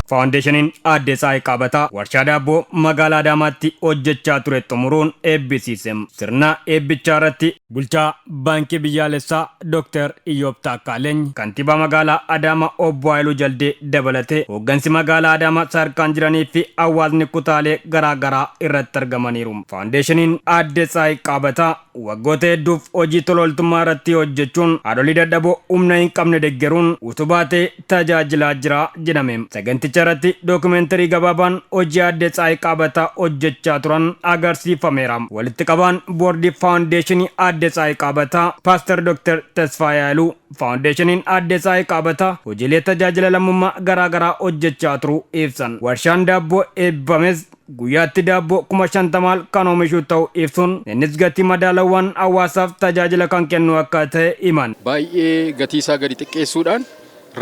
Foundationiin Aadde Tsahaayi Qaabataa warshaa daabboo magaalaa Adaamaatti hojjechaa ture xumuruun eebbisiise. Sirna eebbichaa irratti bulchaa baankii biyyaalessaa Dr. Iyyoob Taakkaaleeny, kantiibaa magaalaa Adaamaa Obbo Haayiluu Jaldee dabalatee hooggansi magaalaa Adaamaa sadarkaan jiranii fi hawaasni kutaalee garaa garaa irratti argamaniiru. Foundationiin Aadde Tsahaayi Qaabataa waggoota hedduuf hojii tola ooltummaa irratti hojjechuun haadholii dadhaboo humna hin qabne deeggaruun utubaa ta'ee tajaajilaa jira jedhame. Saganticha irratti dookumentarii gabaabaan hojii Aadde Tsahaayi Qaabataa hojjechaa turan agarsiifameera. Walitti qabaan boordii Foundationii Aadde Tsahaayi Qaabataa Pastor Dr. Tesfaayee Haayiluu Foundationiin Aadde Tsahaayi Qaabataa hojiilee tajaajila lammummaa garaa garaa hojjechaa turuu ibsan. Warshaan daabboo eebbames guyyaatti daabboo 50,000 kan oomishu ta'uu ibsuun innis gatii madaalawwan hawaasaaf tajaajila kan kennu akka ta'e himan. Baay'ee gatii isaa gadi xiqqeessuudhaan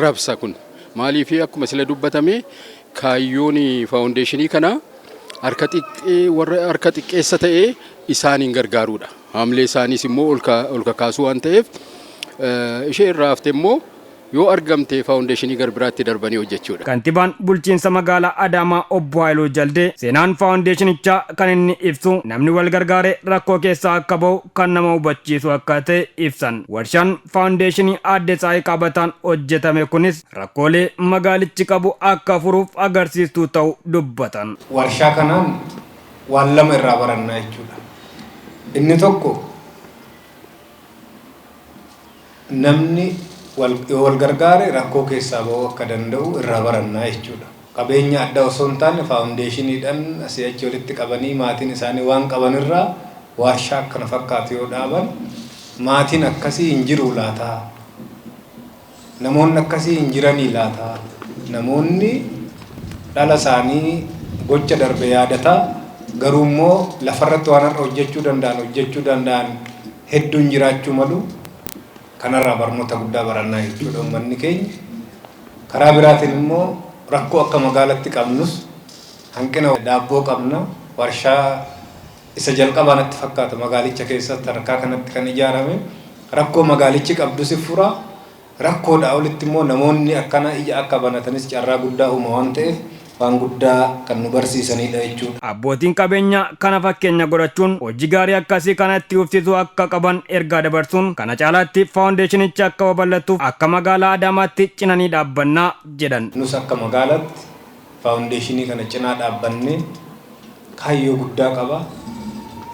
rabsa kun maaliif akkuma sila dubbatame kaayyoon Foundationii kana harka xiqqeessa ta'ee isaaniin gargaaruudha. Haamlee isaaniis immoo ol kaasuu waan ta'eef ishee irraa hafte immoo yoo argamte Foundationii gar biraatti darbanii hojjechuudha. Kantiibaan bulchiinsa magaalaa Adaamaa Obbo Haayiluu Jaldee seenaan Foundationichaa kan inni ibsu namni wal gargaaree rakkoo keessaa akka bahu kan nama hubachiisu akka ta'e ibsan. Warshaan Foundationii Aadde Tsahaayi Qaabataan hojjetame kunis rakkoolee magaalichi qabu akka furuuf agarsiistuu ta'uu dubbatan. Warshaa kanaan waan lama irraa barannaa jechuudha. Inni tokko namni wal gargaare rakkoo keessaa bahuu akka danda'u irraa barannaa jechuudha. Qabeenya adda osoo hin taane Foundationiidhaan asii achi walitti qabanii maatiin isaanii waan qaban irraa warshaa akkana fakkaatu yoo dhaaban maatiin akkasii hin jiru laataa, namoonni akkasii hin jiranii laataa, namoonni dhala isaanii gocha darbe yaadataa garuu immoo lafarratti waan har'a hojjechuu danda'an hedduun jiraachuu malu. Kanarraa barnoota guddaa barannaa jechuudha uummanni keenya. Karaa biraatiin immoo rakkoo akka magaalatti qabnus hanqina daabboo qabna. Warshaa isa jalqabaa natti fakkaata magaalicha keessatti harkaa kanatti kan ijaarame. Rakkoo magaalichi qabdus fura. Rakkoodhaa olitti immoo namoonni akkana ija akka banatanis carraa guddaa uuma waan ta'eef waan guddaa kan nu barsiisanidha jechuudha. Abbootiin qabeenyaa kana fakkeenya godhachuun hojii gaarii akkasii kanatti ufsiisuu akka qaban ergaa dabarsuun kana caalaatti Foundationicha akka babal'atuuf akka magaalaa Adaamaatti cinanii dhaabbannaa jedhan. Nus akka magaalaatti Foundationii kana cinaa dhaabbannee kaayyoo guddaa qaba.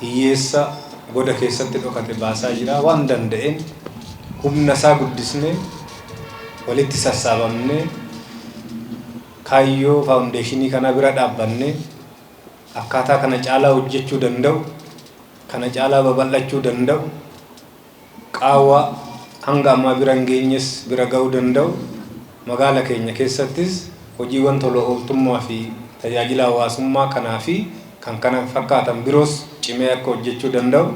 Hiyyeessa goda keessatti dhokate baasaa jira waan danda'een humna isaa guddisnee walitti sassaabamnee kaayyoo Foundationii kana bira dhaabbanne akkaataa kana caalaa hojjechuu danda'u, kana caalaa babal'achuu danda'u, qaawwa hanga ammaa bira hin geenyes bira ga'uu danda'u, magaala keenya keessattis hojiiwwan tola ooltummaa fi tajaajila hawaasummaa kanaa fi kan kana fakkaatan biroos cimee akka hojjechuu danda'u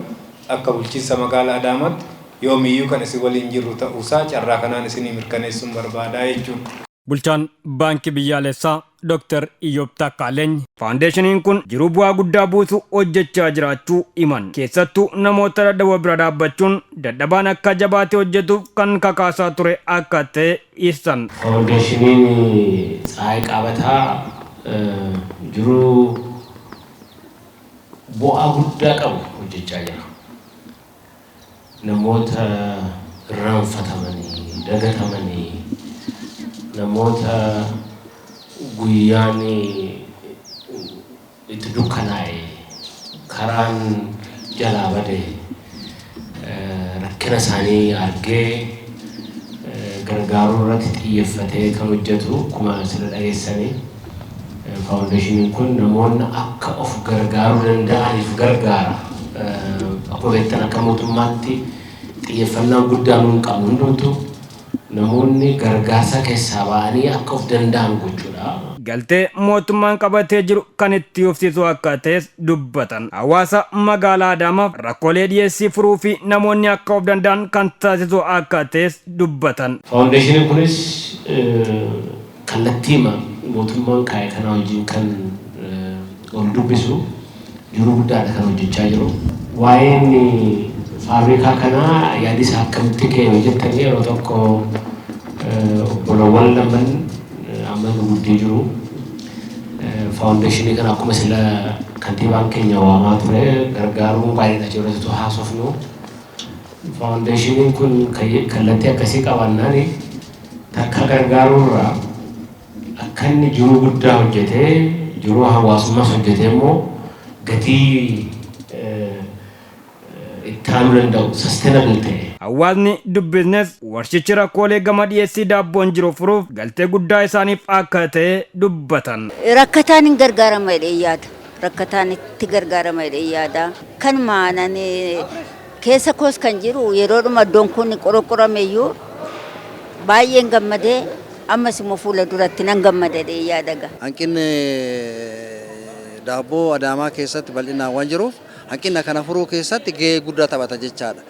akka bulchiinsa magaalaa Adaamaatti yoomiyyuu kan isin waliin jirru ta'uusaa carraa kanaan isinii mirkaneessuun barbaadaa jechuudha. Bulchaan baankii biyyaalessaa Dr. Iyyoob Taakkaaleeny Foundationiin kun jiruu bu'aa guddaa buusu hojjechaa jiraachuu himan. Keessattuu namoota dadhaboo bira dhaabbachuun dadhabaan akka jabaatee hojjetuuf kan kakaasaa ture akka ta'e ibsan. Foundationiin Tsahaayi Qaabataa jiruu bu'aa guddaa qabu hojjechaa jira. Namoota irraanfatamanii, dagatamanii, namoota guyyaan itti dukkanaa'e karaan jalaa bade rakkina isaanii argee gargaaruu irratti xiyyeeffatee kan hojjetu akkuma sila dhageessanii Foundationiin kun namoonni akka of gargaaruu danda'aniif gargaara. Akkuma beektan akka mootummaatti xiyyeeffannaan guddaa nuun qabnu hundumtu namoonni gargaarsa keessaa ba'anii akka of danda'an gochuudha. Galtee mootummaan qabatee jiru kan itti ufsiisu akka ta'es dubbatan. Hawaasa magaalaa Adaamaaf rakkoolee dhiyeessii furuu fi namoonni akka of danda'an kan taasisu akka ta'es dubbatan. Foundationiin kunis kallattiima mootummaan kaa'e kana wajjin kan ol dubbisu jiruu guddaadha kan hojjechaa jiru. Waa'een fabrikaa kanaa yaadis akkamitti ka'e jettanii yeroo tokko bolowwan laman amma guddee jiru faawundeeshinii kana akkuma sila kantiibaan keenya waamaa ture gargaaruu baay'eedha jiratu haasofnu faawundeeshiniin kun kallattii akkasii qabannaani takka gargaaruurraa akka inni jiruu guddaa hojjetee jiruu hawaasummaas hojjetee immoo gatii ittaanuu danda'u sustainable ta'e. Hawaasni dubbisnes warshichi rakkoolee gama dhiyeessii daabboon jiru furuuf galtee guddaa isaaniif akka ta'e dubbatan. Rakkataan hin gargaarama jedhee yaada. Rakkataan itti gargaarama jedhee yaada. Kan maanan keessa koos kan jiru yeroodhuma iddoon kun qorqorame iyyuu baay'een gammadee ammas immoo fuula duratti nan gammada jedhee yaada. Hanqinni daabboo Adaamaa keessatti bal'inaan waan jiruuf hanqina kana furuu keessatti gahee guddaa taphata jechaadha.